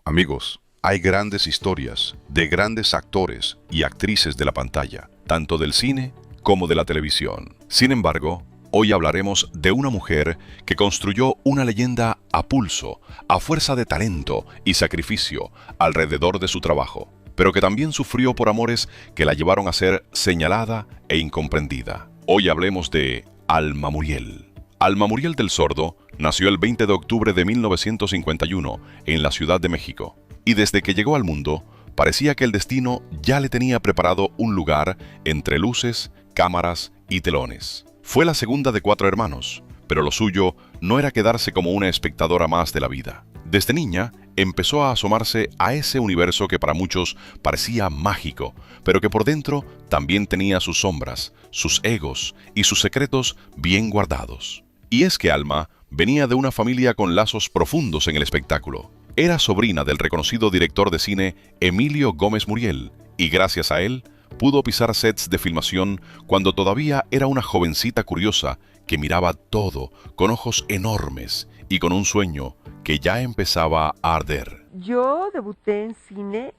Amigos, hay grandes historias de grandes actores y actrices de la pantalla, tanto del cine como de la televisión. Sin embargo, hoy hablaremos de una mujer que construyó una leyenda a pulso, a fuerza de talento y sacrificio alrededor de su trabajo, pero que también sufrió por amores que la llevaron a ser señalada e incomprendida. Hoy hablemos de Alma Muriel. Alma Muriel del Sordo nació el 20 de octubre de 1951 en la Ciudad de México, y desde que llegó al mundo, parecía que el destino ya le tenía preparado un lugar entre luces, cámaras y telones. Fue la segunda de 4 hermanos, pero lo suyo no era quedarse como una espectadora más de la vida. Desde niña empezó a asomarse a ese universo que para muchos parecía mágico, pero que por dentro también tenía sus sombras, sus egos y sus secretos bien guardados. Y es que Alma venía de una familia con lazos profundos en el espectáculo. Era sobrina del reconocido director de cine Emilio Gómez Muriel, y gracias a él pudo pisar sets de filmación cuando todavía era una jovencita curiosa que miraba todo con ojos enormes y con un sueño que ya empezaba a arder. Yo debuté en cine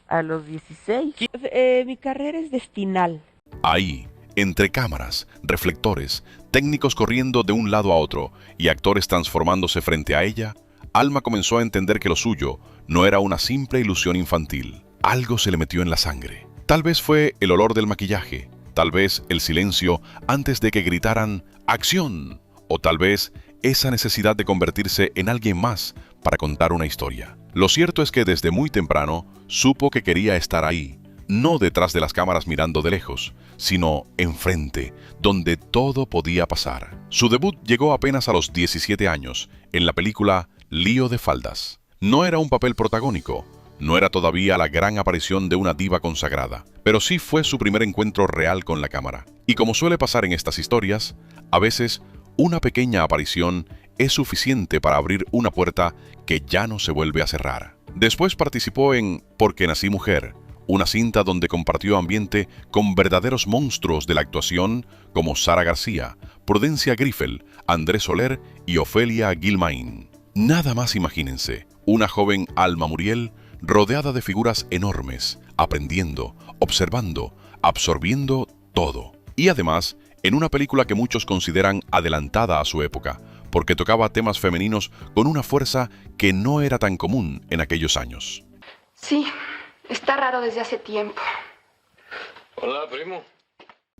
a los 16. Mi carrera es destinal. Ahí, entre cámaras, reflectores, técnicos corriendo de un lado a otro y actores transformándose frente a ella, Alma comenzó a entender que lo suyo no era una simple ilusión infantil. Algo se le metió en la sangre. Tal vez fue el olor del maquillaje, tal vez el silencio antes de que gritaran ¡acción! O tal vez esa necesidad de convertirse en alguien más para contar una historia. Lo cierto es que desde muy temprano supo que quería estar ahí, no detrás de las cámaras mirando de lejos, sino enfrente, donde todo podía pasar. Su debut llegó apenas a los 17 años, en la película Lío de Faldas. No era un papel protagónico, no era todavía la gran aparición de una diva consagrada, pero sí fue su primer encuentro real con la cámara. Y como suele pasar en estas historias, a veces una pequeña aparición es suficiente para abrir una puerta que ya no se vuelve a cerrar. Después participó en Porque nací mujer, una cinta donde compartió ambiente con verdaderos monstruos de la actuación como Sara García, Prudencia Griffel, Andrés Soler y Ofelia Guilmain. Nada más imagínense, una joven Alma Muriel rodeada de figuras enormes, aprendiendo, observando, absorbiendo todo. Y además, en una película que muchos consideran adelantada a su época, porque tocaba temas femeninos con una fuerza que no era tan común en aquellos años. Sí, está raro desde hace tiempo. Hola, primo.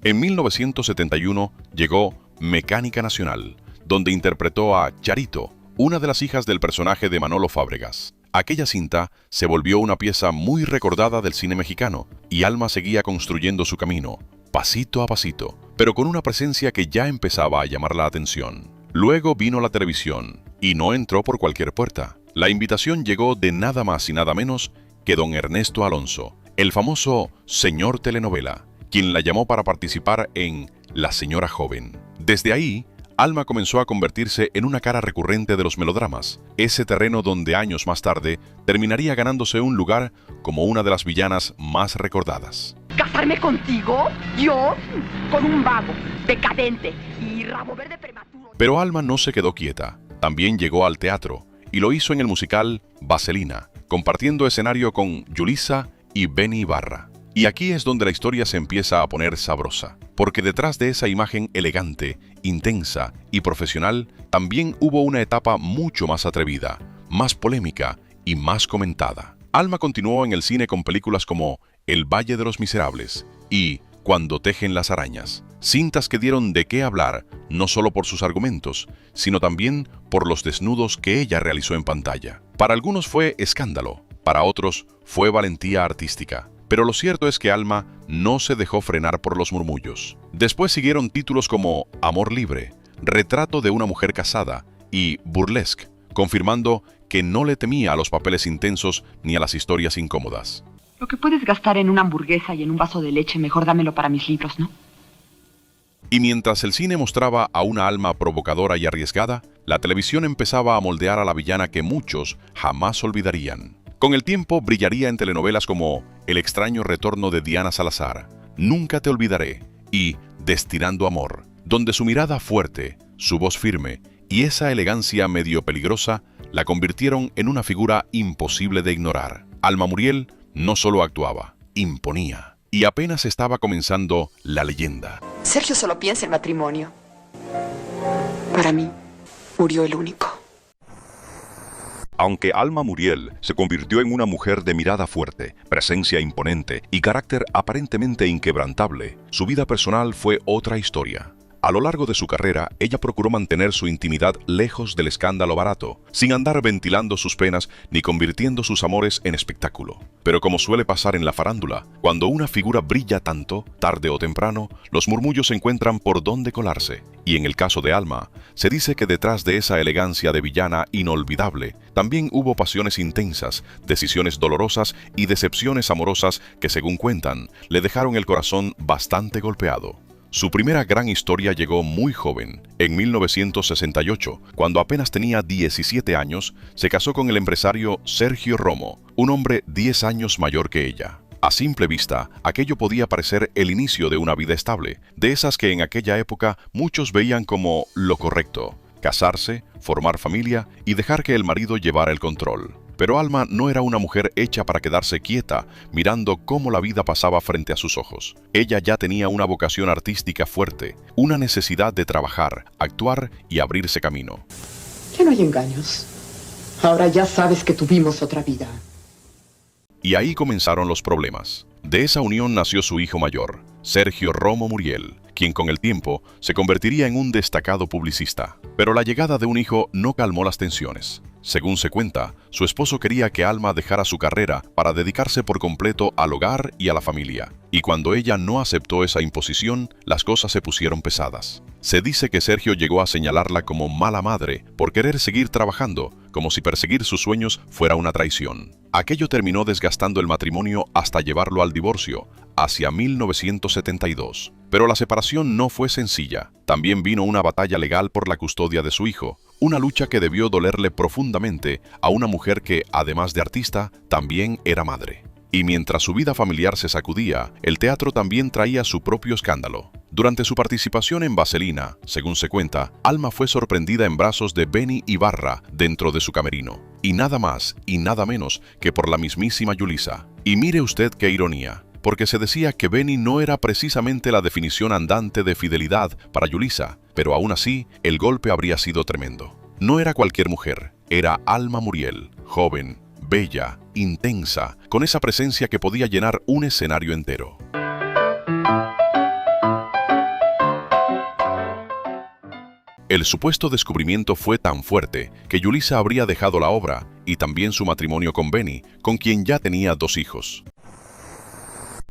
En 1971 llegó Mecánica Nacional, donde interpretó a Charito, una de las hijas del personaje de Manolo Fábregas. Aquella cinta se volvió una pieza muy recordada del cine mexicano, y Alma seguía construyendo su camino, pasito a pasito, pero con una presencia que ya empezaba a llamar la atención. Luego vino la televisión, y no entró por cualquier puerta. La invitación llegó de nada más y nada menos que don Ernesto Alonso, el famoso señor telenovela, quien la llamó para participar en La Señora Joven. Desde ahí, Alma comenzó a convertirse en una cara recurrente de los melodramas, ese terreno donde años más tarde terminaría ganándose un lugar como una de las villanas más recordadas. ¿Casarme contigo? ¿Yo? Con un vago, decadente y rabo verde prematuro. Pero Alma no se quedó quieta, también llegó al teatro, y lo hizo en el musical Vaselina, compartiendo escenario con Yulisa y Benny Ibarra. Y aquí es donde la historia se empieza a poner sabrosa, porque detrás de esa imagen elegante, intensa y profesional, también hubo una etapa mucho más atrevida, más polémica y más comentada. Alma continuó en el cine con películas como El Valle de los Miserables y Cuando tejen las arañas, cintas que dieron de qué hablar, no solo por sus argumentos, sino también por los desnudos que ella realizó en pantalla. Para algunos fue escándalo, para otros fue valentía artística. Pero lo cierto es que Alma no se dejó frenar por los murmullos. Después siguieron títulos como Amor Libre, Retrato de una mujer casada y Burlesque, confirmando que no le temía a los papeles intensos ni a las historias incómodas. Lo que puedes gastar en una hamburguesa y en un vaso de leche, mejor dámelo para mis libros, ¿no? Y mientras el cine mostraba a una Alma provocadora y arriesgada, la televisión empezaba a moldear a la villana que muchos jamás olvidarían. Con el tiempo brillaría en telenovelas como El extraño retorno de Diana Salazar, Nunca te olvidaré y Destilando amor, donde su mirada fuerte, su voz firme y esa elegancia medio peligrosa la convirtieron en una figura imposible de ignorar. Alma Muriel no solo actuaba, imponía. Y apenas estaba comenzando la leyenda. Sergio solo piensa en matrimonio. Para mí, murió el único. Aunque Alma Muriel se convirtió en una mujer de mirada fuerte, presencia imponente y carácter aparentemente inquebrantable, su vida personal fue otra historia. A lo largo de su carrera, ella procuró mantener su intimidad lejos del escándalo barato, sin andar ventilando sus penas ni convirtiendo sus amores en espectáculo. Pero como suele pasar en la farándula, cuando una figura brilla tanto, tarde o temprano, los murmullos encuentran por dónde colarse. Y en el caso de Alma, se dice que detrás de esa elegancia de villana inolvidable, también hubo pasiones intensas, decisiones dolorosas y decepciones amorosas que, según cuentan, le dejaron el corazón bastante golpeado. Su primera gran historia llegó muy joven. En 1968, cuando apenas tenía 17 años, se casó con el empresario Sergio Romo, un hombre 10 años mayor que ella. A simple vista, aquello podía parecer el inicio de una vida estable, de esas que en aquella época muchos veían como lo correcto: casarse, formar familia y dejar que el marido llevara el control. Pero Alma no era una mujer hecha para quedarse quieta, mirando cómo la vida pasaba frente a sus ojos. Ella ya tenía una vocación artística fuerte, una necesidad de trabajar, actuar y abrirse camino. Ya no hay engaños. Ahora ya sabes que tuvimos otra vida. Y ahí comenzaron los problemas. De esa unión nació su hijo mayor, Sergio Romo Muriel, quien con el tiempo se convertiría en un destacado publicista. Pero la llegada de un hijo no calmó las tensiones. Según se cuenta, su esposo quería que Alma dejara su carrera para dedicarse por completo al hogar y a la familia. Y cuando ella no aceptó esa imposición, las cosas se pusieron pesadas. Se dice que Sergio llegó a señalarla como mala madre por querer seguir trabajando, como si perseguir sus sueños fuera una traición. Aquello terminó desgastando el matrimonio hasta llevarlo al divorcio, hacia 1972. Pero la separación no fue sencilla. También vino una batalla legal por la custodia de su hijo, una lucha que debió dolerle profundamente a una mujer que, además de artista, también era madre. Y mientras su vida familiar se sacudía, el teatro también traía su propio escándalo. Durante su participación en Vaselina, según se cuenta, Alma fue sorprendida en brazos de Benny Ibarra dentro de su camerino. Y nada más y nada menos que por la mismísima Yulisa. Y mire usted qué ironía, porque se decía que Benny no era precisamente la definición andante de fidelidad para Yulisa, pero aún así, el golpe habría sido tremendo. No era cualquier mujer, era Alma Muriel, joven, bella, intensa, con esa presencia que podía llenar un escenario entero. El supuesto descubrimiento fue tan fuerte que Yulisa habría dejado la obra y también su matrimonio con Benny, con quien ya tenía 2 hijos.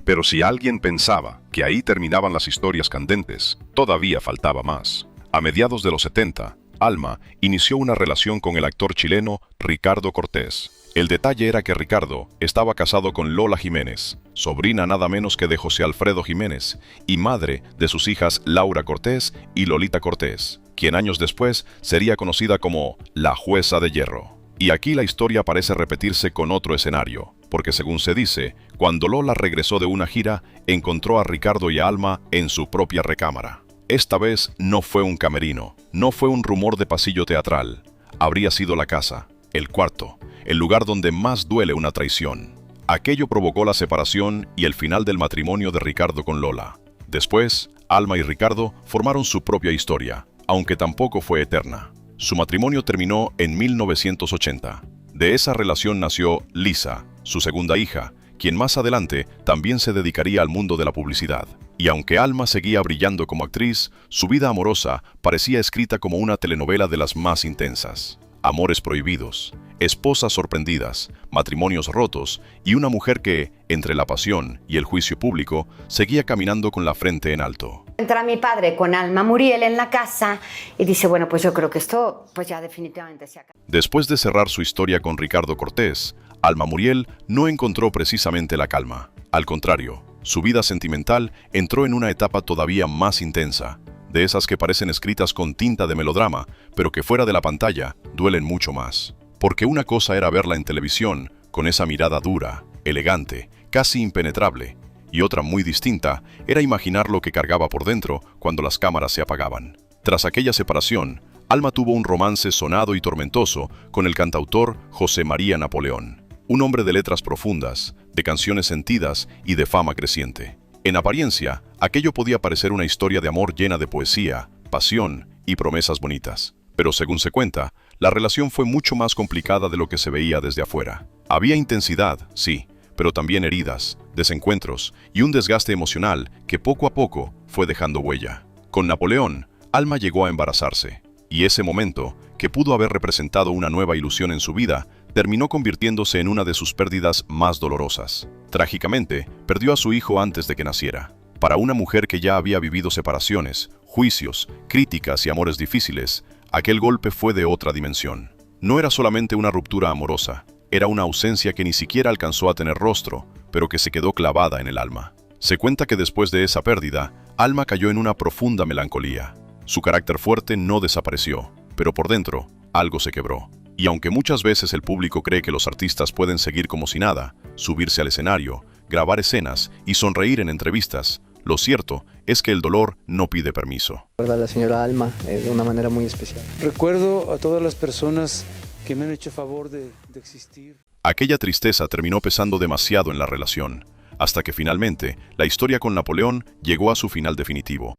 Pero si alguien pensaba que ahí terminaban las historias candentes, todavía faltaba más. A mediados de los 70, Alma inició una relación con el actor chileno Ricardo Cortés. El detalle era que Ricardo estaba casado con Lola Jiménez, sobrina nada menos que de José Alfredo Jiménez, y madre de sus hijas Laura Cortés y Lolita Cortés, quien años después sería conocida como la Jueza de Hierro. Y aquí la historia parece repetirse con otro escenario, porque según se dice, cuando Lola regresó de una gira, encontró a Ricardo y a Alma en su propia recámara. Esta vez no fue un camerino, no fue un rumor de pasillo teatral. Habría sido la casa, el cuarto, el lugar donde más duele una traición. Aquello provocó la separación y el final del matrimonio de Ricardo con Lola. Después, Alma y Ricardo formaron su propia historia, aunque tampoco fue eterna. Su matrimonio terminó en 1980. De esa relación nació Lisa, su segunda hija, quien más adelante también se dedicaría al mundo de la publicidad. Y aunque Alma seguía brillando como actriz, su vida amorosa parecía escrita como una telenovela de las más intensas. Amores prohibidos, esposas sorprendidas, matrimonios rotos y una mujer que, entre la pasión y el juicio público, seguía caminando con la frente en alto. Entra mi padre con Alma Muriel en la casa y dice, bueno, pues yo creo que esto pues ya definitivamente se acaba. Después de cerrar su historia con Ricardo Cortés, Alma Muriel no encontró precisamente la calma. Al contrario, su vida sentimental entró en una etapa todavía más intensa, de esas que parecen escritas con tinta de melodrama, pero que fuera de la pantalla duelen mucho más. Porque una cosa era verla en televisión, con esa mirada dura, elegante, casi impenetrable, y otra muy distinta era imaginar lo que cargaba por dentro cuando las cámaras se apagaban. Tras aquella separación, Alma tuvo un romance sonado y tormentoso con el cantautor José María Napoleón, un hombre de letras profundas, de canciones sentidas y de fama creciente. En apariencia, aquello podía parecer una historia de amor llena de poesía, pasión y promesas bonitas. Pero según se cuenta, la relación fue mucho más complicada de lo que se veía desde afuera. Había intensidad, sí, pero también heridas, desencuentros y un desgaste emocional que poco a poco fue dejando huella. Con Napoleón, Alma llegó a embarazarse, y ese momento, que pudo haber representado una nueva ilusión en su vida, terminó convirtiéndose en una de sus pérdidas más dolorosas. Trágicamente, perdió a su hijo antes de que naciera. Para una mujer que ya había vivido separaciones, juicios, críticas y amores difíciles, aquel golpe fue de otra dimensión. No era solamente una ruptura amorosa, era una ausencia que ni siquiera alcanzó a tener rostro, pero que se quedó clavada en el alma. Se cuenta que después de esa pérdida, Alma cayó en una profunda melancolía. Su carácter fuerte no desapareció, pero por dentro, algo se quebró. Y aunque muchas veces el público cree que los artistas pueden seguir como si nada, subirse al escenario, grabar escenas y sonreír en entrevistas, lo cierto es que el dolor no pide permiso. A la señora Alma de una manera muy especial. Recuerdo a todas las personas que me han hecho favor de existir. Aquella tristeza terminó pesando demasiado en la relación, hasta que finalmente la historia con Napoleón llegó a su final definitivo.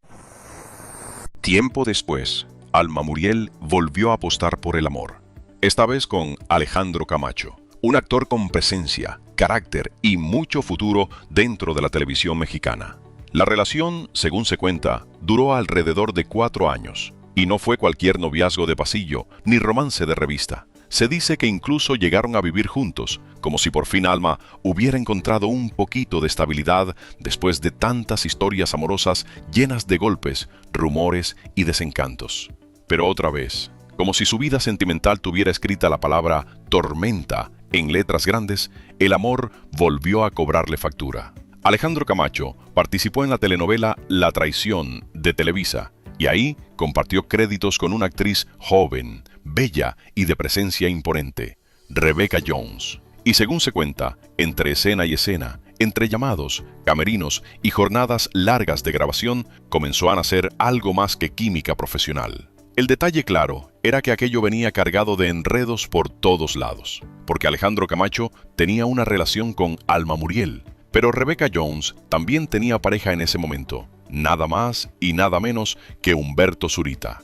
Tiempo después, Alma Muriel volvió a apostar por el amor. Esta vez con Alejandro Camacho, un actor con presencia, carácter y mucho futuro dentro de la televisión mexicana. La relación, según se cuenta, duró alrededor de 4 años, y no fue cualquier noviazgo de pasillo ni romance de revista. Se dice que incluso llegaron a vivir juntos, como si por fin Alma hubiera encontrado un poquito de estabilidad después de tantas historias amorosas llenas de golpes, rumores y desencantos. Pero otra vez, como si su vida sentimental tuviera escrita la palabra tormenta en letras grandes, el amor volvió a cobrarle factura. Alejandro Camacho participó en la telenovela La Traición de Televisa, y ahí compartió créditos con una actriz joven, bella y de presencia imponente, Rebecca Jones. Y según se cuenta, entre escena y escena, entre llamados, camerinos y jornadas largas de grabación, comenzó a nacer algo más que química profesional. El detalle claro era que aquello venía cargado de enredos por todos lados, porque Alejandro Camacho tenía una relación con Alma Muriel, pero Rebecca Jones también tenía pareja en ese momento, nada más y nada menos que Humberto Zurita.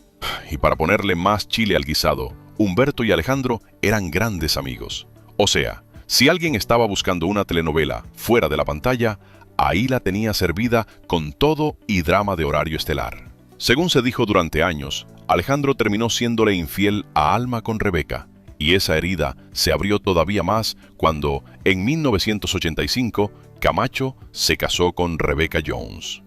Y para ponerle más chile al guisado, Humberto y Alejandro eran grandes amigos. O sea, si alguien estaba buscando una telenovela fuera de la pantalla, ahí la tenía servida con todo y drama de horario estelar. Según se dijo durante años, Alejandro terminó siéndole infiel a Alma con Rebecca, y esa herida se abrió todavía más cuando, en 1985, Camacho se casó con Rebecca Jones.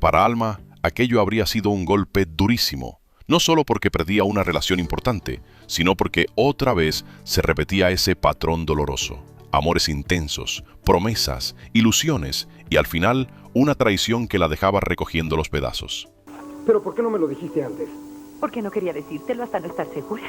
Para Alma, aquello habría sido un golpe durísimo, no solo porque perdía una relación importante, sino porque otra vez se repetía ese patrón doloroso. Amores intensos, promesas, ilusiones y al final una traición que la dejaba recogiendo los pedazos. ¿Pero por qué no me lo dijiste antes? Porque no quería decírtelo hasta no estar segura.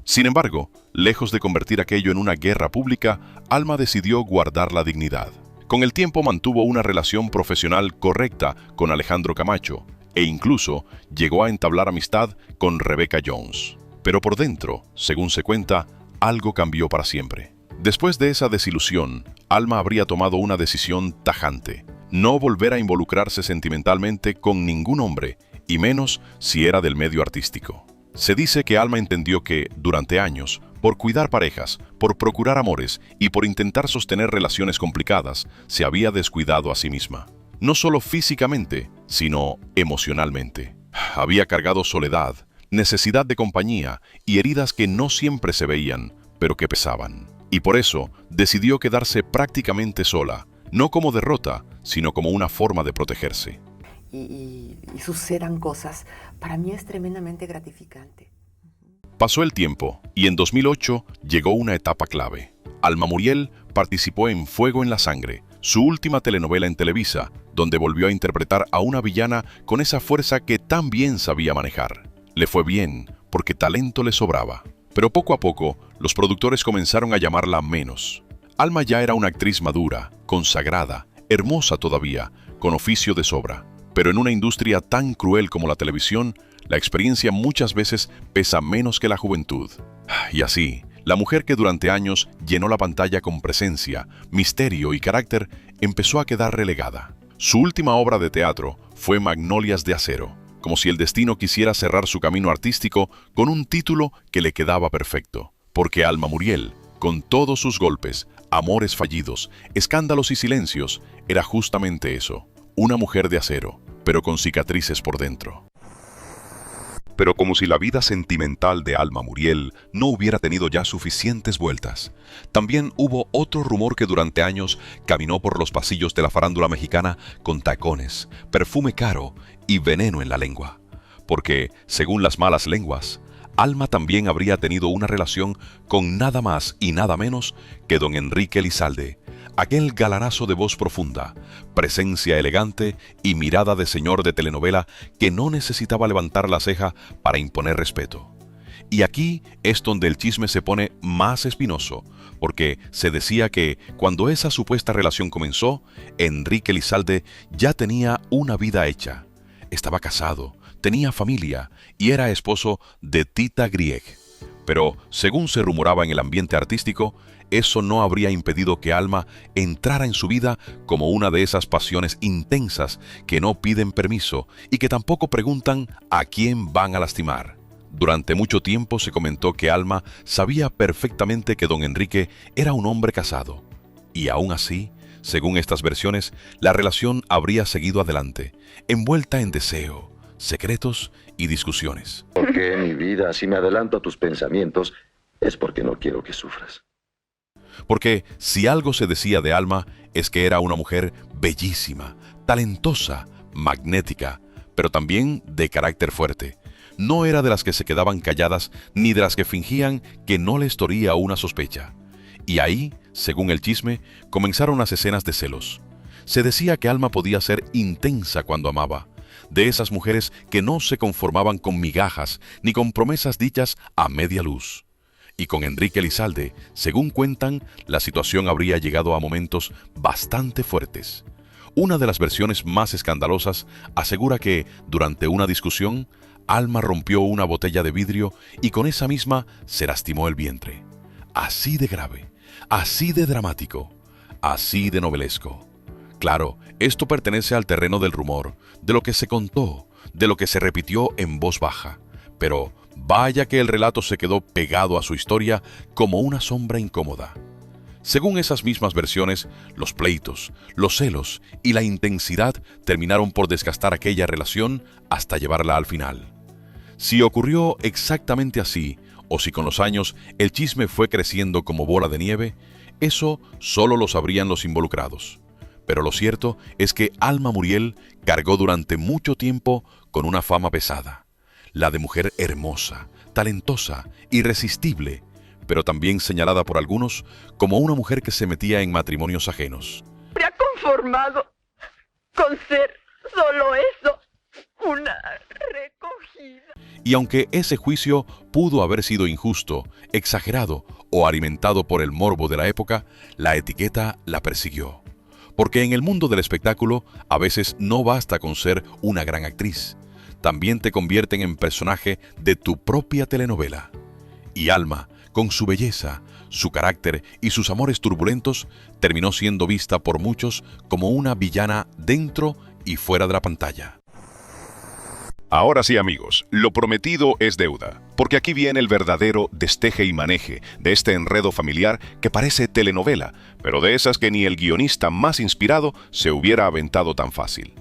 Sin embargo, lejos de convertir aquello en una guerra pública, Alma decidió guardar la dignidad. Con el tiempo mantuvo una relación profesional correcta con Alejandro Camacho e incluso llegó a entablar amistad con Rebecca Jones. Pero por dentro, según se cuenta, algo cambió para siempre. Después de esa desilusión, Alma habría tomado una decisión tajante: no volver a involucrarse sentimentalmente con ningún hombre, y menos si era del medio artístico. Se dice que Alma entendió que, durante años, por cuidar parejas, por procurar amores y por intentar sostener relaciones complicadas, se había descuidado a sí misma. No solo físicamente, sino emocionalmente. Había cargado soledad, necesidad de compañía y heridas que no siempre se veían, pero que pesaban. Y por eso decidió quedarse prácticamente sola, no como derrota, sino como una forma de protegerse. Y sucedan cosas, para mí es tremendamente gratificante. Pasó el tiempo y en 2008 llegó una etapa clave. Alma Muriel participó en Fuego en la Sangre, su última telenovela en Televisa, donde volvió a interpretar a una villana con esa fuerza que tan bien sabía manejar. Le fue bien, porque talento le sobraba. Pero poco a poco, los productores comenzaron a llamarla menos. Alma ya era una actriz madura, consagrada, hermosa todavía, con oficio de sobra. Pero en una industria tan cruel como la televisión, la experiencia muchas veces pesa menos que la juventud. Y así, la mujer que durante años llenó la pantalla con presencia, misterio y carácter, empezó a quedar relegada. Su última obra de teatro fue Magnolias de Acero, como si el destino quisiera cerrar su camino artístico con un título que le quedaba perfecto. Porque Alma Muriel, con todos sus golpes, amores fallidos, escándalos y silencios, era justamente eso, una mujer de acero, pero con cicatrices por dentro. Pero como si la vida sentimental de Alma Muriel no hubiera tenido ya suficientes vueltas, también hubo otro rumor que durante años caminó por los pasillos de la farándula mexicana con tacones, perfume caro y veneno en la lengua. Porque, según las malas lenguas, Alma también habría tenido una relación con nada más y nada menos que don Enrique Elizalde, aquel galanazo de voz profunda, presencia elegante y mirada de señor de telenovela que no necesitaba levantar la ceja para imponer respeto. Y aquí es donde el chisme se pone más espinoso, porque se decía que cuando esa supuesta relación comenzó, Enrique Elizalde ya tenía una vida hecha. Estaba casado, tenía familia y era esposo de Tita Grieg. Pero, según se rumoraba en el ambiente artístico, eso no habría impedido que Alma entrara en su vida como una de esas pasiones intensas que no piden permiso y que tampoco preguntan a quién van a lastimar. Durante mucho tiempo se comentó que Alma sabía perfectamente que don Enrique era un hombre casado. Y aún así, según estas versiones, la relación habría seguido adelante, envuelta en deseo, secretos y discusiones. ¿Por qué, mi vida? Si me adelanto a tus pensamientos, es porque no quiero que sufras. Porque si algo se decía de Alma es que era una mujer bellísima, talentosa, magnética, pero también de carácter fuerte. No era de las que se quedaban calladas ni de las que fingían que no les toría una sospecha. Y ahí, según el chisme, comenzaron las escenas de celos. Se decía que Alma podía ser intensa cuando amaba, de esas mujeres que no se conformaban con migajas ni con promesas dichas a media luz. Y con Enrique Elizalde, según cuentan, la situación habría llegado a momentos bastante fuertes. Una de las versiones más escandalosas asegura que, durante una discusión, Alma rompió una botella de vidrio y con esa misma se lastimó el vientre. Así de grave, así de dramático, así de novelesco. Claro, esto pertenece al terreno del rumor, de lo que se contó, de lo que se repitió en voz baja. Pero vaya que el relato se quedó pegado a su historia como una sombra incómoda. Según esas mismas versiones, los pleitos, los celos y la intensidad terminaron por desgastar aquella relación hasta llevarla al final. Si ocurrió exactamente así, o si con los años el chisme fue creciendo como bola de nieve, eso solo lo sabrían los involucrados. Pero lo cierto es que Alma Muriel cargó durante mucho tiempo con una fama pesada, la de mujer hermosa, talentosa, irresistible, pero también señalada por algunos como una mujer que se metía en matrimonios ajenos. Me ha conformado con ser solo eso, una recogida. Y aunque ese juicio pudo haber sido injusto, exagerado o alimentado por el morbo de la época, la etiqueta la persiguió. Porque en el mundo del espectáculo a veces no basta con ser una gran actriz. También te convierten en personaje de tu propia telenovela. Y Alma, con su belleza, su carácter y sus amores turbulentos, terminó siendo vista por muchos como una villana dentro y fuera de la pantalla. Ahora sí, amigos, lo prometido es deuda, porque aquí viene el verdadero desteje y maneje de este enredo familiar que parece telenovela, pero de esas que ni el guionista más inspirado se hubiera aventado tan fácil.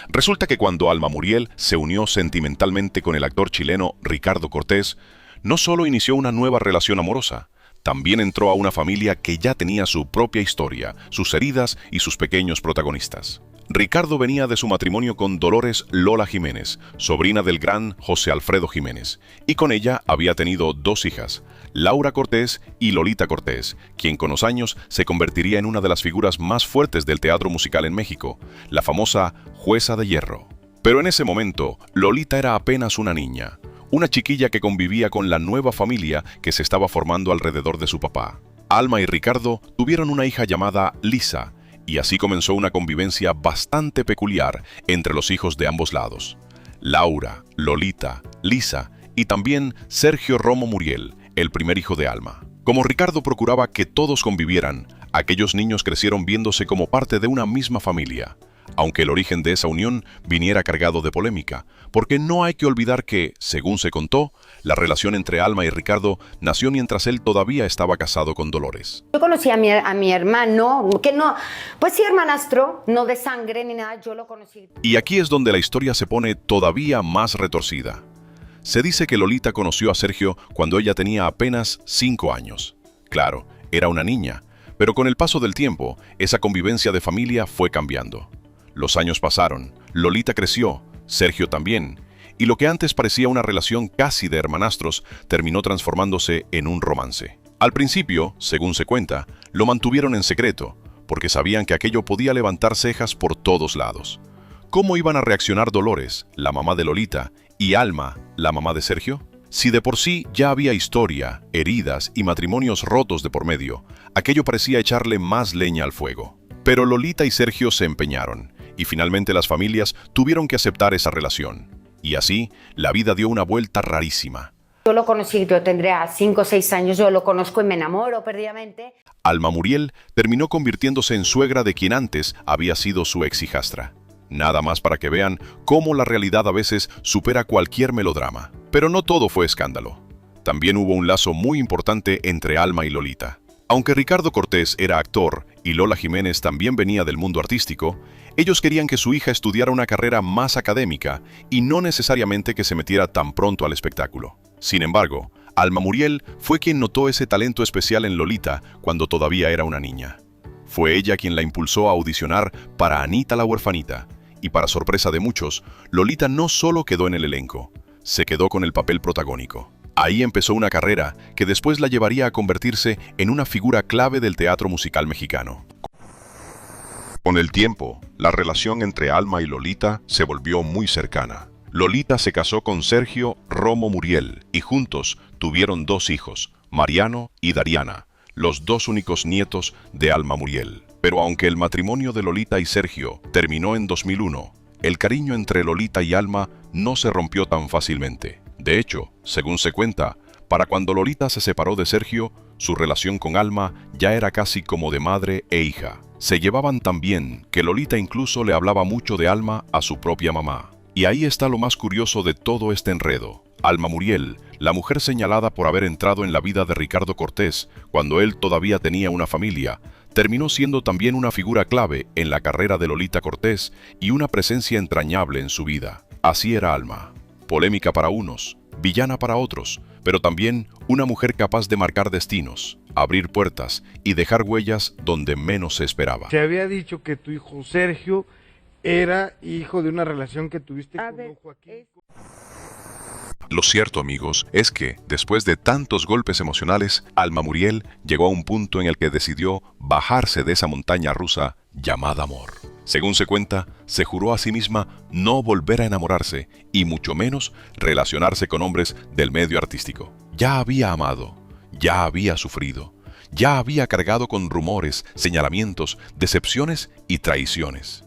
Resulta que cuando Alma Muriel se unió sentimentalmente con el actor chileno Ricardo Cortés, no solo inició una nueva relación amorosa, también entró a una familia que ya tenía su propia historia, sus heridas y sus pequeños protagonistas. Ricardo venía de su matrimonio con Dolores Lola Jiménez, sobrina del gran José Alfredo Jiménez, y con ella había tenido 2 hijas, Laura Cortés y Lolita Cortés, quien con los años se convertiría en una de las figuras más fuertes del teatro musical en México, la famosa Jueza de Hierro. Pero en ese momento, Lolita era apenas una niña, una chiquilla que convivía con la nueva familia que se estaba formando alrededor de su papá. Alma y Ricardo tuvieron una hija llamada Lisa, Y así comenzó una convivencia bastante peculiar entre los hijos de ambos lados. Laura, Lolita, Lisa y también Sergio Romo Muriel, el primer hijo de Alma. Como Ricardo procuraba que todos convivieran, aquellos niños crecieron viéndose como parte de una misma familia, aunque el origen de esa unión viniera cargado de polémica, porque no hay que olvidar que, según se contó, la relación entre Alma y Ricardo nació mientras él todavía estaba casado con Dolores. Yo conocí a mi hermano, que no, pues sí, hermanastro, no de sangre ni nada, yo lo conocí. Y aquí es donde la historia se pone todavía más retorcida. Se dice que Lolita conoció a Sergio cuando ella tenía apenas 5 años. Claro, era una niña, pero con el paso del tiempo, esa convivencia de familia fue cambiando. Los años pasaron, Lolita creció, Sergio también, y lo que antes parecía una relación casi de hermanastros terminó transformándose en un romance. Al principio, según se cuenta, lo mantuvieron en secreto, porque sabían que aquello podía levantar cejas por todos lados. ¿Cómo iban a reaccionar Dolores, la mamá de Lolita, y Alma, la mamá de Sergio? Si de por sí ya había historia, heridas y matrimonios rotos de por medio, aquello parecía echarle más leña al fuego. Pero Lolita y Sergio se empeñaron, y finalmente las familias tuvieron que aceptar esa relación. Y así, la vida dio una vuelta rarísima. Yo lo conocí, yo tendría 5 o 6 años, yo lo conozco y me enamoro perdidamente. Alma Muriel terminó convirtiéndose en suegra de quien antes había sido su ex-hijastra. Nada más para que vean cómo la realidad a veces supera cualquier melodrama. Pero no todo fue escándalo. También hubo un lazo muy importante entre Alma y Lolita. Aunque Ricardo Cortés era actor y Lola Jiménez también venía del mundo artístico, ellos querían que su hija estudiara una carrera más académica y no necesariamente que se metiera tan pronto al espectáculo. Sin embargo, Alma Muriel fue quien notó ese talento especial en Lolita cuando todavía era una niña. Fue ella quien la impulsó a audicionar para Anita la huerfanita, y para sorpresa de muchos, Lolita no solo quedó en el elenco, se quedó con el papel protagónico. Ahí empezó una carrera que después la llevaría a convertirse en una figura clave del teatro musical mexicano. Con el tiempo, la relación entre Alma y Lolita se volvió muy cercana. Lolita se casó con Sergio Romo Muriel y juntos tuvieron 2 hijos, Mariano y Dariana, los 2 únicos nietos de Alma Muriel. Pero aunque el matrimonio de Lolita y Sergio terminó en 2001, el cariño entre Lolita y Alma no se rompió tan fácilmente. De hecho, según se cuenta, para cuando Lolita se separó de Sergio, su relación con Alma ya era casi como de madre e hija. Se llevaban tan bien que Lolita incluso le hablaba mucho de Alma a su propia mamá. Y ahí está lo más curioso de todo este enredo. Alma Muriel, la mujer señalada por haber entrado en la vida de Ricardo Cortés cuando él todavía tenía una familia, terminó siendo también una figura clave en la carrera de Lolita Cortés y una presencia entrañable en su vida. Así era Alma. Polémica para unos, villana para otros, pero también una mujer capaz de marcar destinos, abrir puertas y dejar huellas donde menos se esperaba. Se había dicho que tu hijo Sergio era hijo de una relación que tuviste con don Joaquín. Lo cierto, amigos, es que, después de tantos golpes emocionales, Alma Muriel llegó a un punto en el que decidió bajarse de esa montaña rusa llamada amor. Según se cuenta, se juró a sí misma no volver a enamorarse y mucho menos relacionarse con hombres del medio artístico. Ya había amado, ya había sufrido, ya había cargado con rumores, señalamientos, decepciones y traiciones.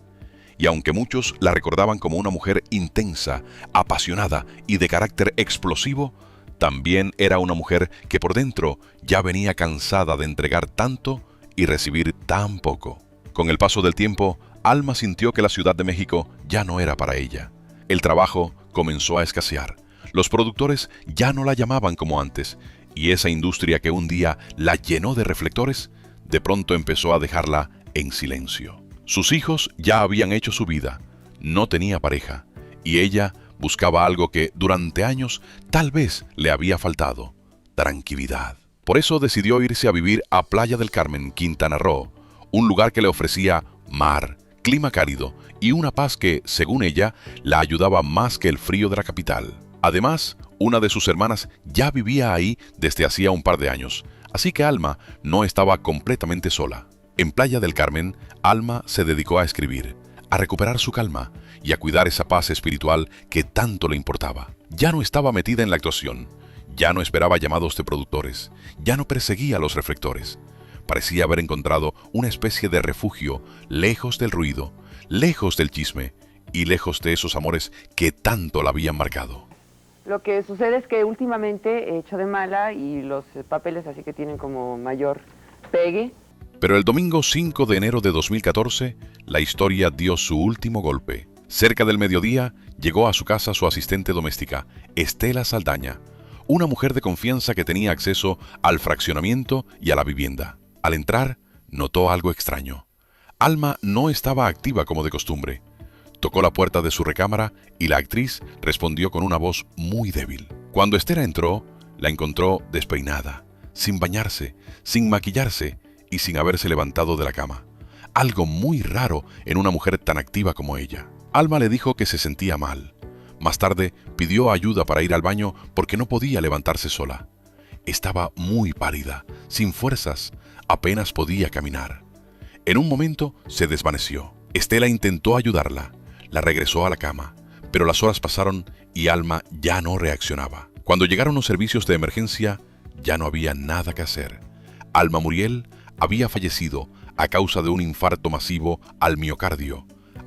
Y aunque muchos la recordaban como una mujer intensa, apasionada y de carácter explosivo, también era una mujer que por dentro ya venía cansada de entregar tanto y recibir tan poco. Con el paso del tiempo, Alma sintió que la Ciudad de México ya no era para ella. El trabajo comenzó a escasear. Los productores ya no la llamaban como antes, y esa industria que un día la llenó de reflectores, de pronto empezó a dejarla en silencio. Sus hijos ya habían hecho su vida, no tenía pareja, y ella buscaba algo que durante años tal vez le había faltado: tranquilidad. Por eso decidió irse a vivir a Playa del Carmen, Quintana Roo, un lugar que le ofrecía mar, clima cálido y una paz que, según ella, la ayudaba más que el frío de la capital. Además, una de sus hermanas ya vivía ahí desde hacía un par de años, así que Alma no estaba completamente sola. En Playa del Carmen, Alma se dedicó a escribir, a recuperar su calma y a cuidar esa paz espiritual que tanto le importaba. Ya no estaba metida en la actuación, ya no esperaba llamados de productores, ya no perseguía los reflectores. Parecía haber encontrado una especie de refugio, lejos del ruido, lejos del chisme y lejos de esos amores que tanto la habían marcado. Lo que sucede es que últimamente he hecho de mala y los papeles así que tienen como mayor pegue. Pero el domingo 5 de enero de 2014, la historia dio su último golpe. Cerca del mediodía, llegó a su casa su asistente doméstica, Estela Saldaña, una mujer de confianza que tenía acceso al fraccionamiento y a la vivienda. Al entrar, notó algo extraño. Alma no estaba activa como de costumbre. Tocó la puerta de su recámara y la actriz respondió con una voz muy débil. Cuando Estela entró, la encontró despeinada, sin bañarse, sin maquillarse y sin haberse levantado de la cama. Algo muy raro en una mujer tan activa como ella. Alma le dijo que se sentía mal. Más tarde pidió ayuda para ir al baño porque no podía levantarse sola. Estaba muy pálida, sin fuerzas, apenas podía caminar. En un momento se desvaneció. Estela intentó ayudarla. La regresó a la cama, pero las horas pasaron y Alma ya no reaccionaba. Cuando llegaron los servicios de emergencia, ya no había nada que hacer. Alma Muriel había fallecido a causa de un infarto masivo al miocardio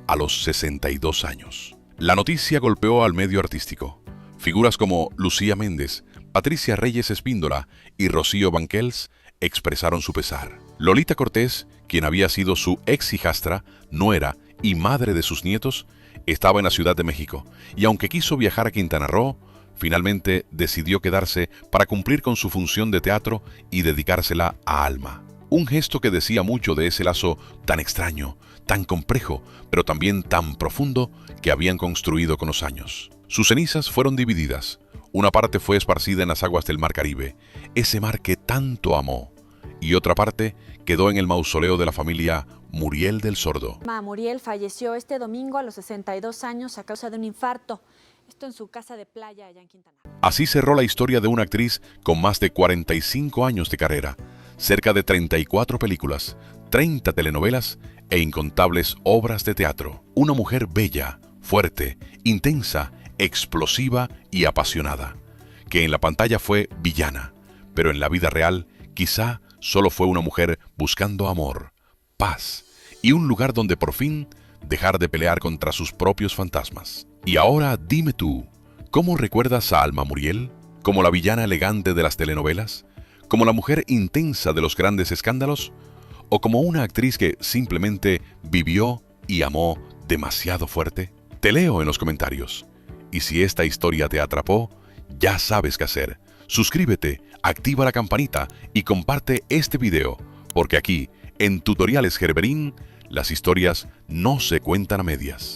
a los 62 años. La noticia golpeó al medio artístico. Figuras como Lucía Méndez, Patricia Reyes Espíndola y Rocío Banquels expresaron su pesar. Lolita Cortés, quien había sido su ex hijastra, nuera y madre de sus nietos, estaba en la Ciudad de México, y aunque quiso viajar a Quintana Roo, finalmente decidió quedarse para cumplir con su función de teatro y dedicársela a Alma. Un gesto que decía mucho de ese lazo tan extraño, tan complejo, pero también tan profundo que habían construido con los años. Sus cenizas fueron divididas. Una parte fue esparcida en las aguas del Mar Caribe, ese mar que tanto amó, y otra parte quedó en el mausoleo de la familia Muriel del Sordo. Muriel falleció este domingo a los 62 años a causa de un infarto. Esto en su casa de playa allá en Quintana Roo. Así cerró la historia de una actriz con más de 45 años de carrera, cerca de 34 películas, 30 telenovelas e incontables obras de teatro. Una mujer bella, fuerte, intensa, explosiva y apasionada, que en la pantalla fue villana, pero en la vida real quizá solo fue una mujer buscando amor, paz y un lugar donde por fin dejar de pelear contra sus propios fantasmas. Y ahora dime tú, ¿cómo recuerdas a Alma Muriel? ¿Como la villana elegante de las telenovelas? ¿Como la mujer intensa de los grandes escándalos? ¿O como una actriz que simplemente vivió y amó demasiado fuerte? Te leo en los comentarios. Y si esta historia te atrapó, ya sabes qué hacer. Suscríbete, activa la campanita y comparte este video, porque aquí, en Tutoriales Gerberín, las historias no se cuentan a medias.